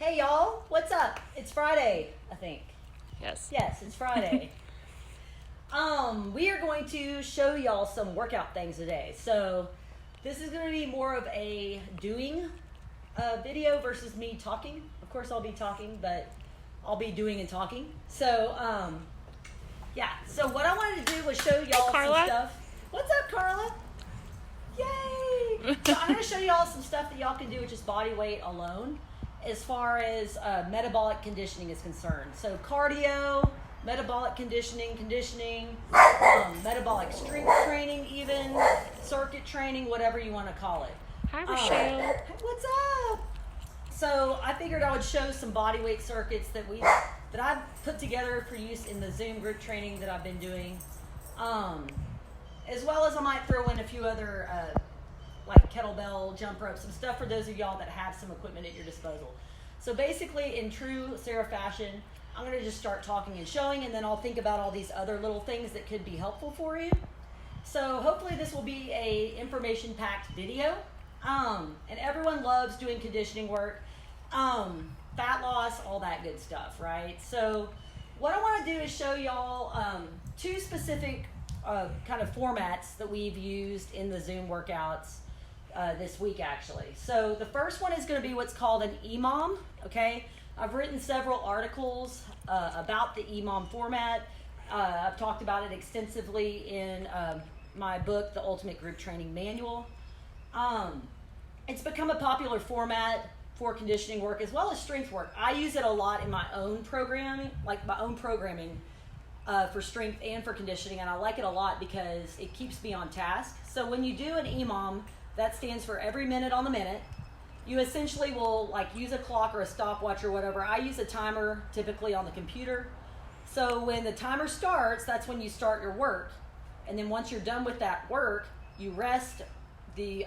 Hey y'all, what's up? It's Friday, I think. Yes. Yes, it's Friday. We are going to show y'all some workout things today. So this is going to be more of a doing video versus me talking. Of course I'll be talking, but I'll be doing and talking. So yeah, so what I wanted to do was show y'all some stuff. What's up, Carla? Yay! So I'm going to show y'all some stuff that y'all can do with just body weight alone as far as metabolic conditioning is concerned. So cardio, metabolic conditioning, metabolic strength training even, circuit training, whatever you want to call it. Hi, Rochelle. What's up? So I figured I would show some body weight circuits that I've put together for use in the Zoom group training that I've been doing. As well as I might throw in a few other like kettlebell, jump rope, some stuff for those of y'all that have some equipment at your disposal. So basically, in true Sarah fashion, I'm going to just start talking and showing, and then I'll think about all these other little things that could be helpful for you. So hopefully this will be a information-packed video. And everyone loves doing conditioning work, fat loss, all that good stuff, right? So what I want to do is show y'all two specific kind of formats that we've used in the Zoom workouts this week, actually. So the first one is going to be what's called an EMOM, okay? I've written several articles about the EMOM format. I've talked about it extensively in my book, The Ultimate Group Training Manual. It's become a popular format for conditioning work as well as strength work. I use it a lot in my own programming, for strength and for conditioning, and I like it a lot because it keeps me on task. So when you do an EMOM, that stands for every minute on the minute. You essentially will like use a clock or a stopwatch or whatever. I use a timer typically on the computer. So when the timer starts, that's when you start your work. And then once you're done with that work, you rest the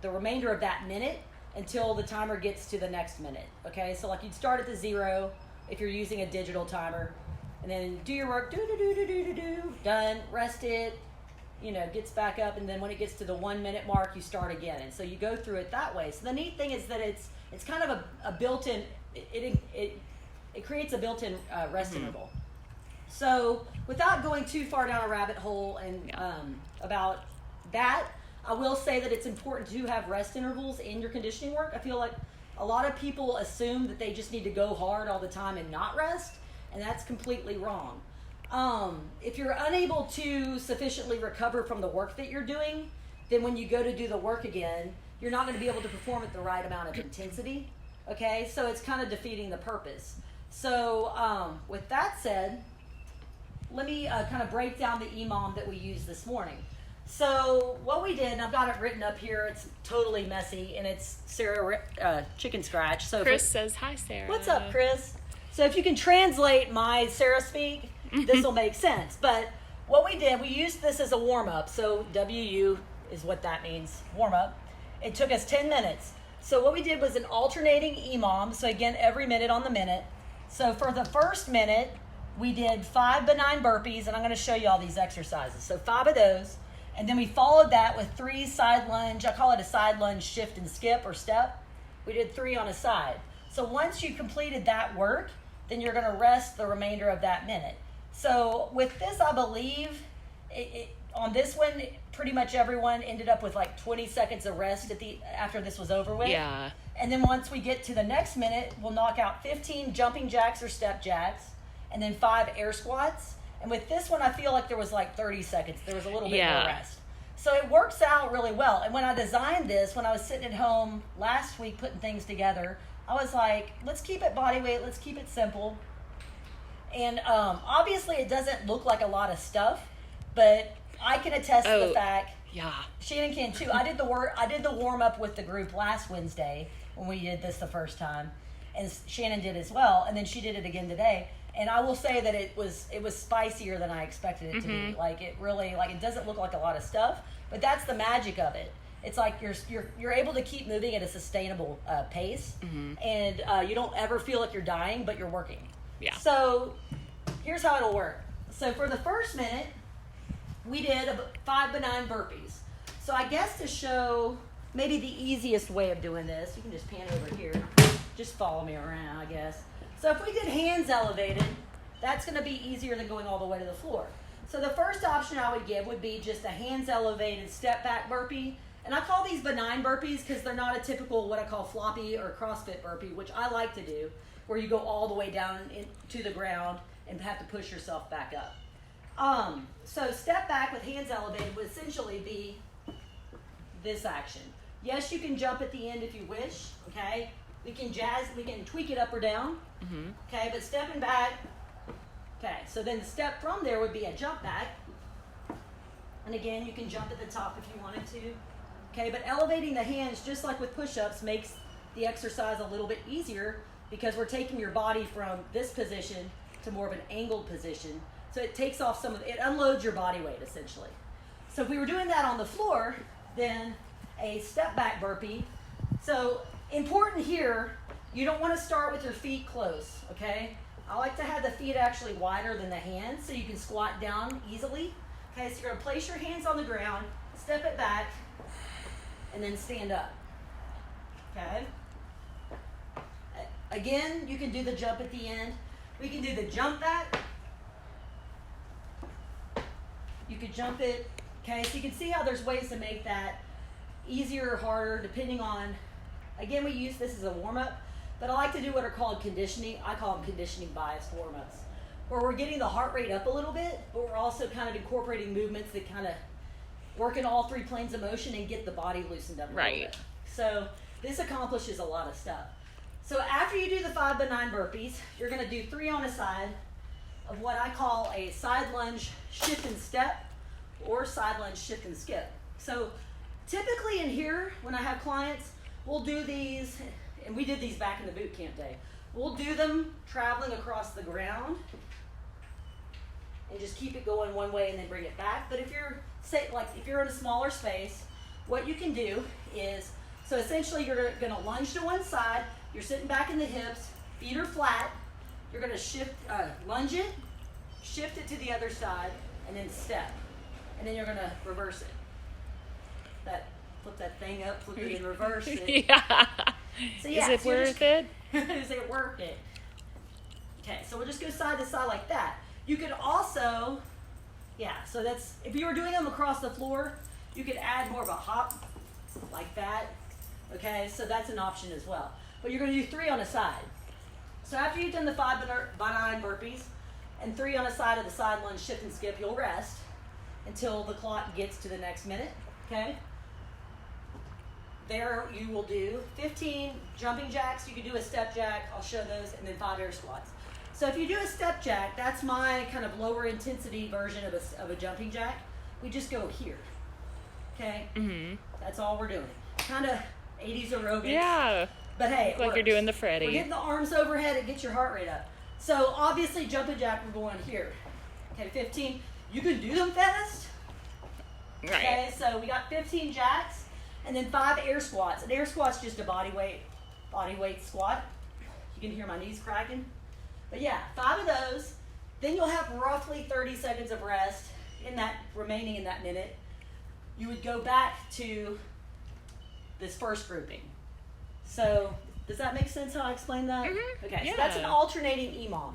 remainder of that minute until the timer gets to the next minute. Okay, so like you'd start at the 0 if you're using a digital timer, and then do your work, done, rest it, gets back up, and then when it gets to the 1 minute mark, you start again. And so you go through it that way. So the neat thing is that it's kind of a built-in, it creates a built-in rest interval. So without going too far down a rabbit hole and about that, I will say that it's important to have rest intervals in your conditioning work. I feel like a lot of people assume that they just need to go hard all the time and not rest, and that's completely wrong. If you're unable to sufficiently recover from the work that you're doing, then when you go to do the work again, you're not going to be able to perform at the right amount of intensity. Okay, so it's kind of defeating the purpose. So with that said, let me kind of break down the EMOM that we used this morning. So what we did, and I've got it written up here, it's totally messy, and it's Sarah Chicken Scratch. So Chris says, hi, Sarah. What's up, Chris? So if you can translate my Sarah speak, this will make sense. But what we did, we used this as a warm-up. So WU is what that means, warm-up. It took us 10 minutes. So what we did was an alternating EMOM. So again, every minute on the minute. So for the first minute, we did 5 benign burpees, and I'm going to show you all these exercises. So 5 of those. And then we followed that with 3 side lunge. I call it a side lunge shift and skip or step. We did 3 on a side. So once you completed that work, then you're going to rest the remainder of that minute. So with this, I believe on this one, pretty much everyone ended up with like 20 seconds of rest after this was over with. Yeah. And then once we get to the next minute, we'll knock out 15 jumping jacks or step jacks, and then 5 air squats. And with this one, I feel like there was like 30 seconds. There was a little bit more rest. So it works out really well. And when I designed this, when I was sitting at home last week putting things together, I was like, let's keep it body weight. Let's keep it simple. And obviously it doesn't look like a lot of stuff, but I can attest to the fact. Yeah. Shannon can too. I did the warm up with the group last Wednesday when we did this the first time, and Shannon did as well. And then she did it again today. And I will say that it was spicier than I expected it to be. Like it really, it doesn't look like a lot of stuff, but that's the magic of it. It's like you're able to keep moving at a sustainable pace, and you don't ever feel like you're dying, but you're working. Yeah. So here's how it'll work. So for the first minute, we did 5 benign burpees. So I guess to show maybe the easiest way of doing this, you can just pan over here. Just follow me around, I guess. So if we did hands elevated, that's going to be easier than going all the way to the floor. So the first option I would give would be just a hands elevated step back burpee. And I call these benign burpees because they're not a typical what I call floppy or CrossFit burpee, which I like to do, where you go all the way down to the ground and have to push yourself back up. So step back with hands elevated would essentially be this action. Yes, you can jump at the end if you wish, okay? We can tweak it up or down, okay? But stepping back, okay, so then the step from there would be a jump back. And again, you can jump at the top if you wanted to, okay? But elevating the hands, just like with push-ups, makes the exercise a little bit easier because we're taking your body from this position to more of an angled position. So it takes off it unloads your body weight essentially. So if we were doing that on the floor, then a step back burpee. So important here, you don't want to start with your feet close, okay? I like to have the feet actually wider than the hands so you can squat down easily. Okay, so you're going to place your hands on the ground, step it back, and then stand up. Okay? Again, you can do the jump at the end. We can do the jump back. You could jump it. Okay, so you can see how there's ways to make that easier or harder depending on, again, we use this as a warm-up, but I like to do what are called conditioning. I call them conditioning biased warm-ups, where we're getting the heart rate up a little bit, but we're also kind of incorporating movements that kind of work in all three planes of motion and get the body loosened up a little bit. So this accomplishes a lot of stuff. So after you do the 5 benign burpees, you're going to do 3 on a side of what I call a side lunge shift and step or side lunge shift and skip. So typically in here, when I have clients, we'll do these, and we did these back in the boot camp day. We'll do them traveling across the ground and just keep it going one way and then bring it back. But if you're, if you're in a smaller space, what you can do is, so essentially you're gonna lunge to one side, you're sitting back in the hips, feet are flat, you're gonna lunge it, shift it to the other side, and then step. And then you're gonna reverse it. Flip that thing up, flip it and reverse it. Yeah. So yeah, Is it worth it? Is it worth it? Okay, so we'll just go side to side like that. You could also, so that's, if you were doing them across the floor, you could add more of a hop like that. Okay, so that's an option as well. But you're going to do 3 on a side. So after you've done the 5 benign burpees and 3 on a side of the side lunge shift and skip, you'll rest until the clock gets to the next minute. Okay. There you will do 15 jumping jacks. You can do a step jack. I'll show those, and then 5 air squats. So if you do a step jack, that's my kind of lower intensity version of a jumping jack. We just go here. Okay. That's all we're doing. Kind of 80s aerobics. Yeah. But hey, like you're doing the Freddy. We're getting the arms overhead. It gets your heart rate up. So obviously jumping jack, we're going here. Okay, 15. You can do them fast. Right. Okay, so we got 15 jacks and then 5 air squats. An air squat's just a body weight squat. You can hear my knees cracking. But yeah, 5 of those. Then you'll have roughly 30 seconds of rest remaining in that minute. You would go back to this first grouping. So does that make sense how I explained that? Okay, yeah. So that's an alternating EMOM.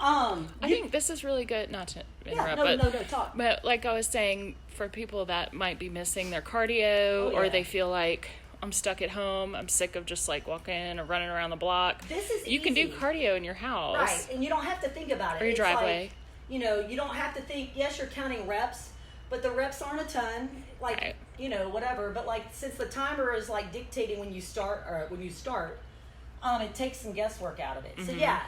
I think this is really good, not to interrupt, talk. But like I was saying, for people that might be missing their cardio or they feel like I'm stuck at home, I'm sick of just like walking or running around the block. This is You can do cardio in your house. Right, and you don't have to think about it. Or your driveway. Like, you don't have to think, yes, you're counting reps, but the reps aren't a ton, whatever. But like, since the timer is like dictating when you start, it takes some guesswork out of it. So yeah,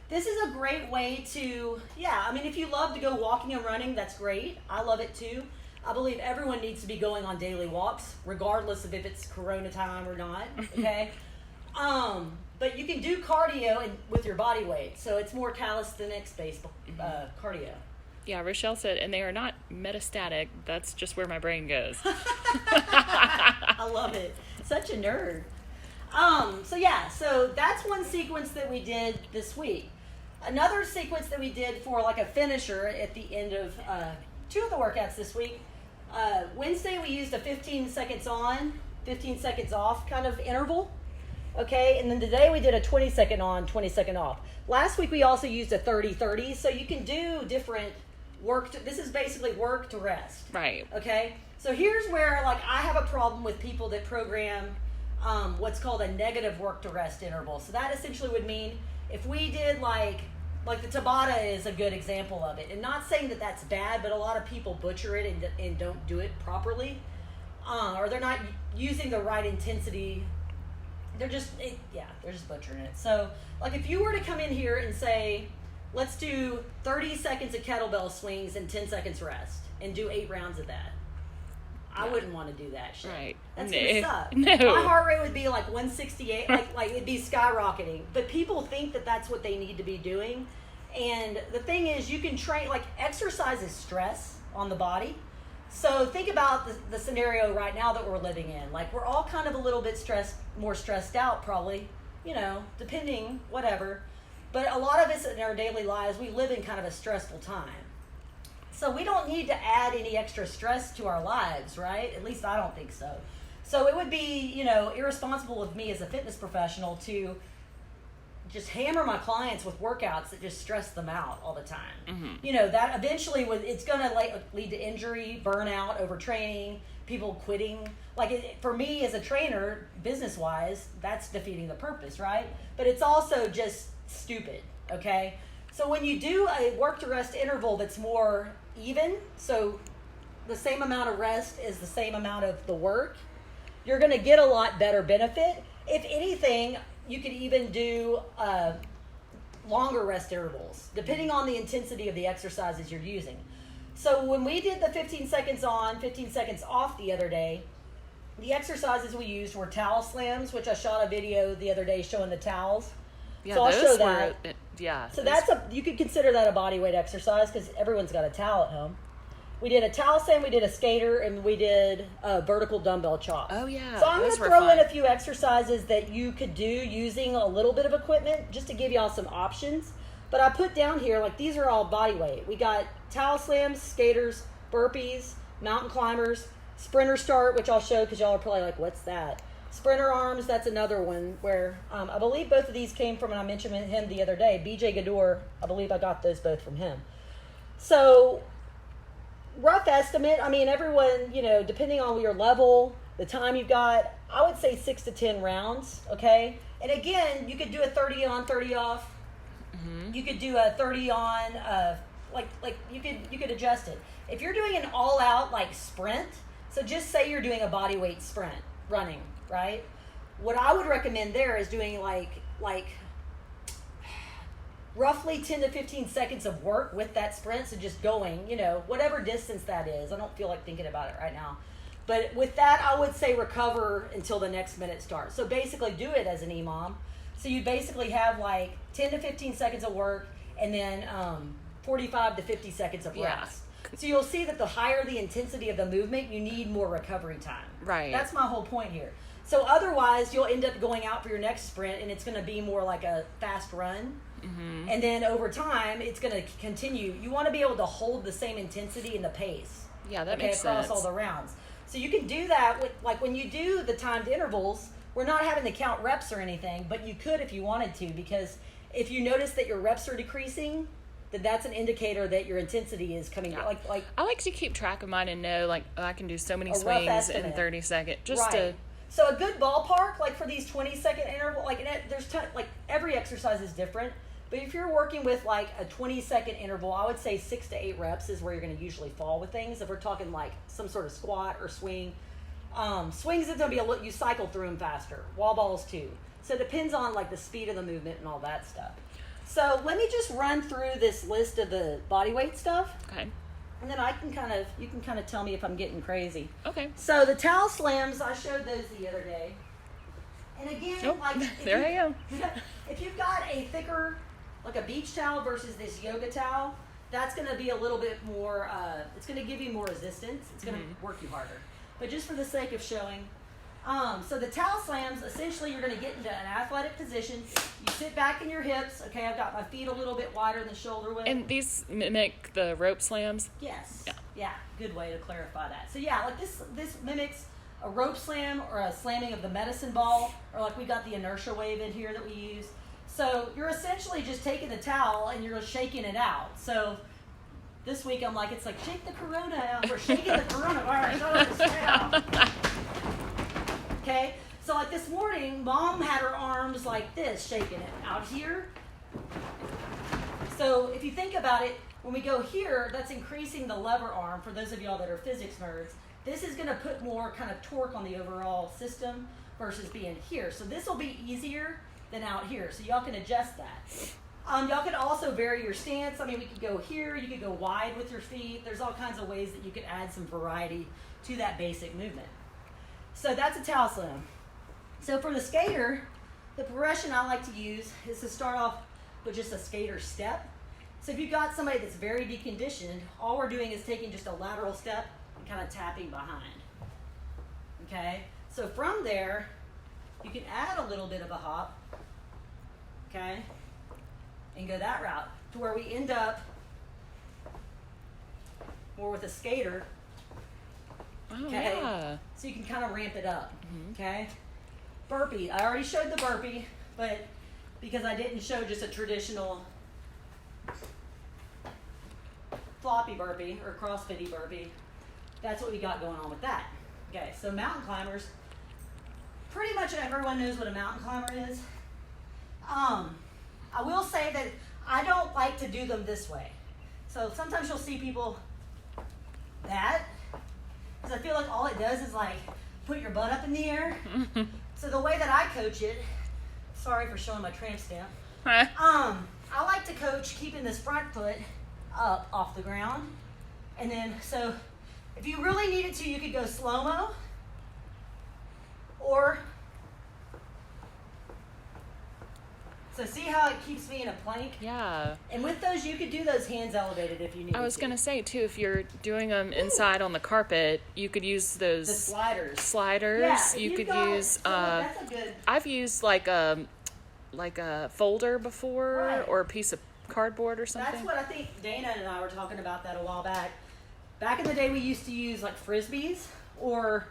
this is a great way to, if you love to go walking and running, that's great. I love it too. I believe everyone needs to be going on daily walks, regardless of if it's Corona time or not, okay? But you can do cardio with your body weight, so it's more calisthenics-based cardio. Yeah, Rochelle said, and they are not metastatic. That's just where my brain goes. I love it. Such a nerd. So that's one sequence that we did this week. Another sequence that we did for like a finisher at the end of 2 of the workouts this week. Wednesday we used a 15 seconds on, 15 seconds off kind of interval. Okay, and then today we did a 20 second on, 20 second off. Last week we also used a 30-30, so you can do different this is basically work to rest. Right. Okay, so here's where like I have a problem with people that program what's called a negative work to rest interval. So that essentially would mean if we did like the Tabata is a good example of it, and not saying that that's bad, but a lot of people butcher it and don't do it properly, or they're not using the right intensity. They're just butchering it. So like if you were to come in here and say, let's do 30 seconds of kettlebell swings and 10 seconds rest and do 8 rounds of that. I wouldn't want to do that shit. Right. That's going to suck. No. My heart rate would be like 168, like it'd be skyrocketing. But people think that that's what they need to be doing. And the thing is, you can train, like exercise is stress on the body. So think about the scenario right now that we're living in. Like we're all kind of a little bit more stressed out probably, depending, whatever. But a lot of us in our daily lives, we live in kind of a stressful time. So we don't need to add any extra stress to our lives, right? At least I don't think so. So it would be, irresponsible of me as a fitness professional to just hammer my clients with workouts that just stress them out all the time. Mm-hmm. That eventually it's going to lead to injury, burnout, overtraining, people quitting. For me as a trainer, business-wise, that's defeating the purpose, right? But it's also just stupid, okay? So when you do a work to rest interval that's more even, so the same amount of rest is the same amount of the work, you're going to get a lot better benefit. If anything, you could even do longer rest intervals, depending on the intensity of the exercises you're using. So when we did the 15 seconds on, 15 seconds off the other day, the exercises we used were towel slams, which I shot a video the other day showing the towels. Yeah, so I'll show that. So you could consider that a body weight exercise because everyone's got a towel at home. We did a towel slam, we did a skater, and we did a vertical dumbbell chop. Oh, yeah. So I'm going to throw in a few exercises that you could do using a little bit of equipment just to give y'all some options. But I put down here, these are all body weight. We got towel slams, skaters, burpees, mountain climbers, sprinter start, which I'll show because y'all are probably like, what's that? Sprinter arms, that's another one where I believe both of these came from, and I mentioned him the other day, BJ Gador. I believe I got those both from him. So rough estimate, everyone, depending on your level, the time you've got, I would say 6 to 10 rounds, okay? And again, you could do a 30 on, 30 off. Mm-hmm. You could do a 30 on, you could adjust it. If you're doing an all-out, sprint, so just say you're doing a body weight sprint, running, right? What I would recommend there is doing roughly 10 to 15 seconds of work with that sprint. So just going, whatever distance that is. I don't feel like thinking about it right now. But with that, I would say recover until the next minute starts. So basically do it as an EMOM. So you basically have 10 to 15 seconds of work and then 45 to 50 seconds of rest. So you'll see that the higher the intensity of the movement, you need more recovery time. Right. That's my whole point here. So otherwise, you'll end up going out for your next sprint, and it's going to be more like a fast run. Mm-hmm. And then over time, it's going to continue. You want to be able to hold the same intensity and the pace. Yeah, that makes sense. Across all the rounds. So you can do that with, when you do the timed intervals, we're not having to count reps or anything, but you could if you wanted to, because if you notice that your reps are decreasing, then that's an indicator that your intensity is coming down. I like to keep track of mine and know, I can do so many swings in 30 seconds. So a good ballpark, for these 20-second interval, there's every exercise is different. But if you're working with a 20-second interval, I would say 6 to 8 reps is where you're going to usually fall with things. If we're talking some sort of squat or swing, swings it's going to be you cycle through them faster. Wall balls too. So it depends on the speed of the movement and all that stuff. So let me just run through this list of the body weight stuff. Okay. And then you can kind of tell me if I'm getting crazy. Okay. So the towel slams, I showed those the other day. And again, there I am. If you've got a thicker, a beach towel versus this yoga towel, that's going to be a little bit more, it's going to give you more resistance. It's going to work you harder. But just for the sake of showing, so the towel slams, essentially you're going to get into an athletic position. You sit back in your hips. Okay, I've got my feet a little bit wider than the shoulder width. And these mimic the rope slams? Yes. Yeah, good way to clarify that. So this mimics a rope slam or a slamming of the medicine ball, or like we got the inertia wave in here that we use. So you're essentially just taking the towel and you're shaking it out. So this week I'm like, it's like, shake the corona out. We're shaking the coronavirus out of this towel. Okay? So like this morning, Mom had her arms like this, shaking it out here. So if you think about it, when we go here, that's increasing the lever arm. For those of y'all that are physics nerds, this is going to put more kind of torque on the overall system versus being here. So this will be easier than out here. So y'all can adjust that. Y'all can also vary your stance. I mean, we could go here. You could go wide with your feet. There's all kinds of ways that you could add some variety to that basic movement. So that's a towel slam. So for the skater, the progression I like to use is to start off with just a skater step. So if you've got somebody that's very deconditioned, all we're doing is taking just a lateral step and kind of tapping behind. Okay? So from there, you can add a little bit of a hop, okay, and go that route to where we end up more with a skater. Oh, okay? yeah. So you can kind of ramp it up, okay? Burpee. I already showed the burpee, but because I didn't show just a traditional floppy burpee or CrossFit-y burpee, that's what we got going on with that. Okay, so mountain climbers, pretty much everyone knows what a mountain climber is. I will say that I don't like to do them this way. So sometimes you'll see people that, because I feel like all it does is like put your butt up in the air. So the way that I coach it, sorry for showing my tramp stamp. I like to coach keeping this front foot up off the ground. And then, so if you really needed to, you could go slow-mo, or, so see how it keeps me in a plank? Yeah. And with those, you could do those hands elevated if you needed to. I was going to say, too, if you're doing them inside on the carpet, you could use those the sliders. Sliders. Yeah, you could got, use, so that's a good, I've used like a folder before, right, or a piece of cardboard or something. That's what I think Dana and I were talking about that a while back. Back in the day, we used to use like Frisbees or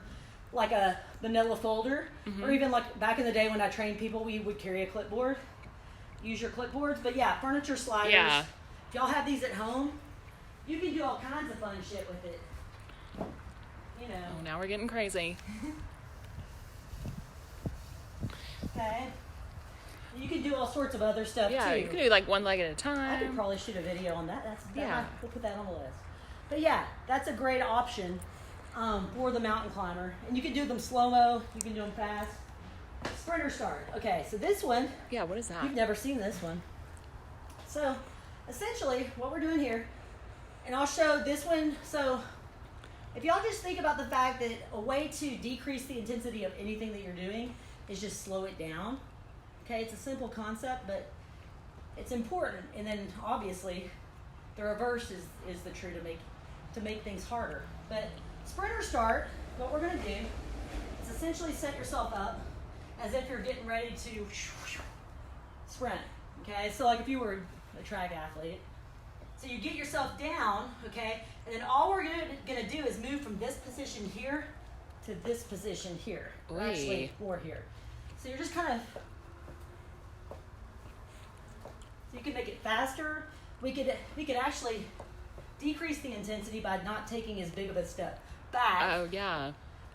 like a manila folder, or even like back in the day when I trained people, we would carry a clipboard. Use your clipboards. But yeah, furniture sliders. Yeah. If y'all have these at home, you can do all kinds of fun shit with it. You know. Oh, now we're getting crazy. Okay. You can do all sorts of other stuff Yeah, too. you can do like one leg at a I could time. probably shoot a video on that. Yeah. We'll put that on the list. But yeah, that's a great option for the mountain climber. And you can do them slow-mo. You can do them fast. Sprinter start. Okay, so this one, Yeah, what is that? you've never seen this one. So essentially what we're doing here, and I'll show this one. So if y'all just think about the fact that a way to decrease the intensity of anything that you're doing is just slow it down. Okay, it's a simple concept, but it's important. And then obviously the reverse is the true to make things harder. But sprinter start, what we're going to do is essentially set yourself up as if you're getting ready to sprint. Okay, so like if you were a track athlete, so you get yourself down, okay, and then all we're gonna do is move from this position here to this position here. Or actually more here. So you're just kind of, so you can make it faster. We could actually decrease the intensity by not taking as big of a step back. Oh, yeah.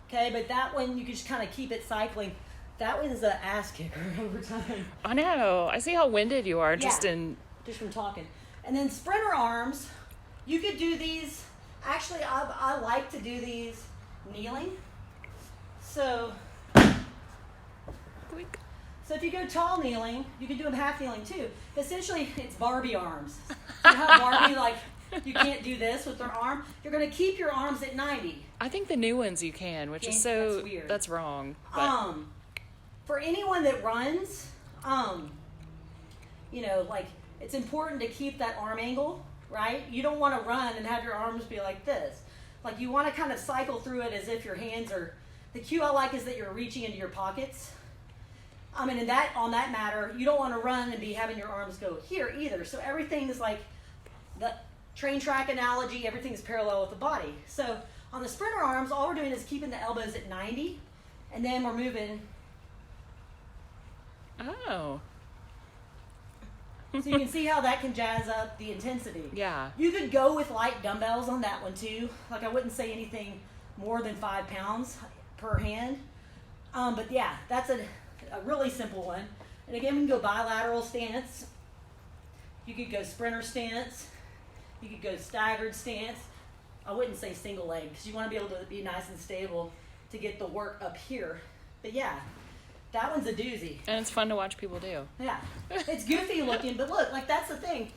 Okay, but that one you can just kind of keep it cycling. That one's an ass kicker over time. I know. I see how winded you are Yeah. Just from talking. And then sprinter arms, you could do these. Actually, I like to do these kneeling. So if you go tall kneeling, you can do them half kneeling too. Essentially, it's Barbie arms. You know how Barbie, like, you can't do this with their arm? You're going to keep your arms at 90. I think the new ones you can, which is so, that's weird. That's wrong. But. For anyone that runs, you know, like, it's important to keep that arm angle, right? You don't want to run and have your arms be like this. Like, you want to kind of cycle through it as if your hands are, the cue I like is that you're reaching into your pockets. And on that matter, you don't want to run and be having your arms go here either. So everything is like the train track analogy, everything is parallel with the body. So On the sprinter arms, all we're doing is keeping the elbows at 90, and then we're moving. Oh. So you can see how that can jazz up the intensity. Yeah. You could go with light dumbbells on that one too. Like I wouldn't say anything more than 5 pounds per hand. But yeah, that's a really simple one. And again, we can go bilateral stance. You could go sprinter stance. You could go staggered stance. I wouldn't say single leg because you want to be able to be nice and stable to get the work up here. But yeah, that one's a doozy. And it's fun to watch people do. Yeah, it's goofy looking, but look, like that's the thing.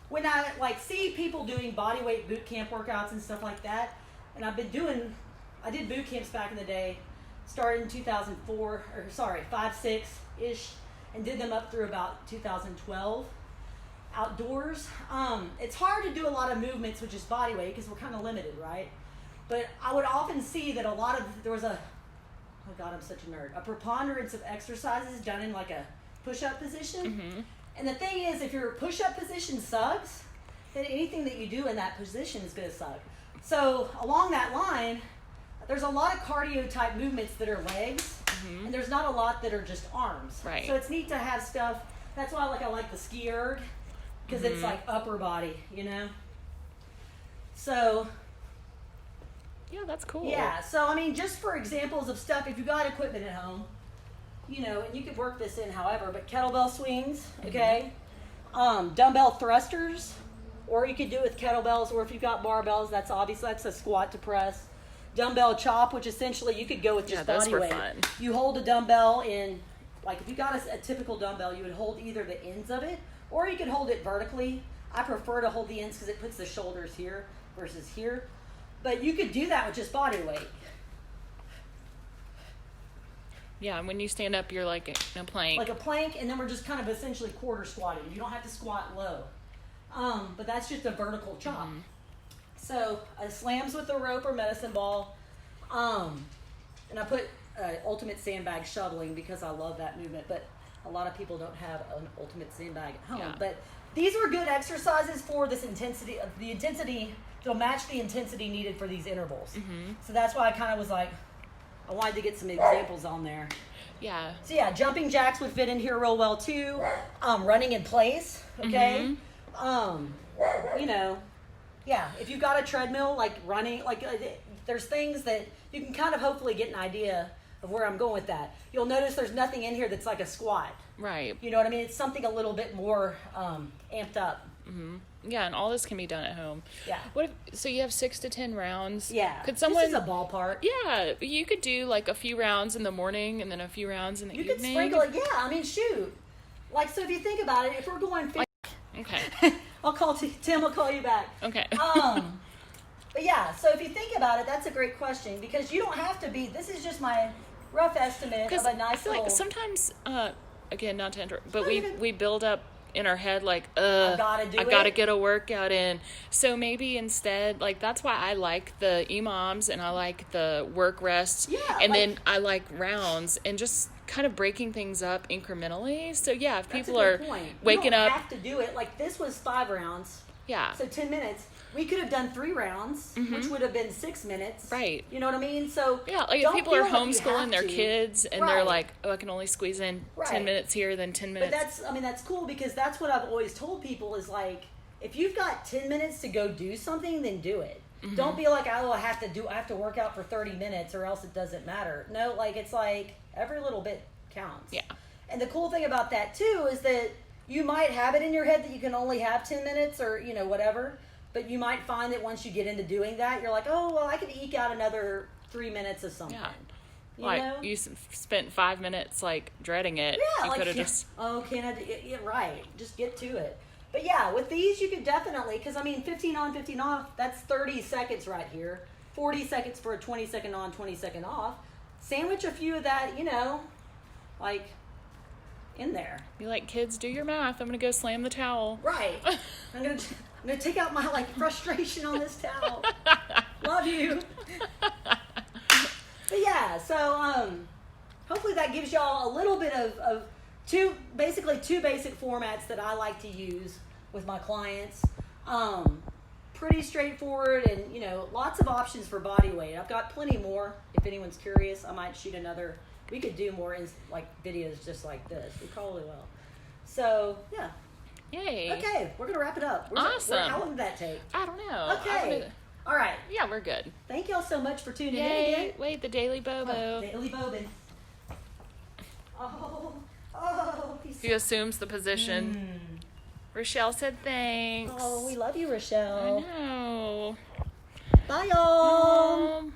When I like see people doing bodyweight boot camp workouts and stuff like that, and I did boot camps back in the day, started in 5, 6-ish, and did them up through about 2012. Outdoors, it's hard to do a lot of movements with just body weight because we're kind of limited, right? But I would often see that there was oh God, I'm such a nerd, a preponderance of exercises done in like a push-up position. Mm-hmm. And the thing is, if your push-up position sucks, then anything that you do in that position is going to suck. So along that line, there's a lot of cardio type movements that are legs, and there's not a lot that are just arms. Right. So it's neat to have stuff. That's why I like the ski erg, because it's like upper body, you know? So yeah, that's cool. yeah, so I mean, just for examples of stuff, if you got equipment at home, you know, and you could work this in however, but kettlebell swings, okay? Dumbbell thrusters, or you could do it with kettlebells, or if you've got barbells, that's a squat to press. Dumbbell chop, which essentially you could go with just body weight. Fun. You hold a dumbbell in, like if you got a typical dumbbell, you would hold either the ends of it, or you could hold it vertically. I prefer to hold the ends because it puts the shoulders here versus here. But you could do that with just body weight. Yeah, and when you stand up, you're like in a plank. Like a plank, and then we're just kind of essentially quarter squatting. You don't have to squat low. But that's just a vertical chop. So slams with a rope or medicine ball. And I put ultimate sandbag shoveling because I love that movement. But a lot of people don't have an ultimate sandbag at home. Yeah. But these were good exercises for this intensity. The intensity, they'll match the intensity needed for these intervals. So that's why I kind of was like, I wanted to get some examples on there. Yeah. So yeah, jumping jacks would fit in here real well too. Running in place, okay? You know, yeah, if you've got a treadmill, like running, there's things that you can kind of hopefully get an idea of where I'm going with that. You'll notice there's nothing in here that's like a squat. Right. You know what I mean? It's something a little bit more amped up. Yeah, and all this can be done at home. Yeah. So you have 6 to 10 rounds? Yeah. Could someone? This is a ballpark. Yeah, you could do like a few rounds in the morning and then a few rounds in the evening. You could sprinkle it. Yeah, I mean, shoot. Like, so if you think about it, if we're going... Okay. I'll call Tim. I'll call you back. Okay. But yeah, so if you think about it, that's a great question because you don't have to be. This is just my rough estimate of a nice little. Like sometimes, again, not to interrupt, but we build up in our head like, I've got to get a workout in. So maybe instead, like that's why I like the EMOMs and I like the work rests. Yeah. And then I like rounds and just kind of breaking things up incrementally. So yeah, if people are waking up, you don't have to do it. Like this was 5 rounds. Yeah. So 10 minutes. We could have done 3 rounds, which would have been 6 minutes. Right. You know what I mean? So yeah, like if people are homeschooling their kids and they're like, oh, I can only squeeze in 10 minutes here, then 10 minutes. But that's cool because that's what I've always told people is like, if you've got 10 minutes to go do something, then do it. Don't be like, oh, I have to work out for 30 minutes or else it doesn't matter. No, like it's like every little bit counts. Yeah. And the cool thing about that too is that you might have it in your head that you can only have 10 minutes or, you know, whatever. But you might find that once you get into doing that, you're like, oh, well, I could eke out another 3 minutes of something. Yeah. You spent 5 minutes, like, dreading it. Yeah. You like, could have just... Oh, can I do it? Yeah, right. Just get to it. But yeah, with these, you could definitely, because, I mean, 15 on, 15 off, that's 30 seconds right here. 40 seconds for a 20-second on, 20-second off. Sandwich a few of that, you know, like, in there. Be like, kids, do your math. I'm going to go slam the towel. Right. I'm going to take out my, like, frustration on this towel. Love you. But yeah, so hopefully that gives y'all a little bit of two basic formats that I like to use with my clients. pretty straightforward, and you know, lots of options for body weight. I've got plenty more. If anyone's curious, I might shoot another. We could do more like videos just like this. We probably will. So yeah. Yay. Okay, we're gonna wrap it up. Awesome. How long did that take? I don't know. Okay. All right. Yeah, we're good. Thank y'all so much for tuning in Yay. again. Wait, the Daily Bobo. Oh, Daily Bobin. Oh. He assumes the position. Rochelle said thanks. Oh, we love you, Rochelle. I know. Bye, y'all.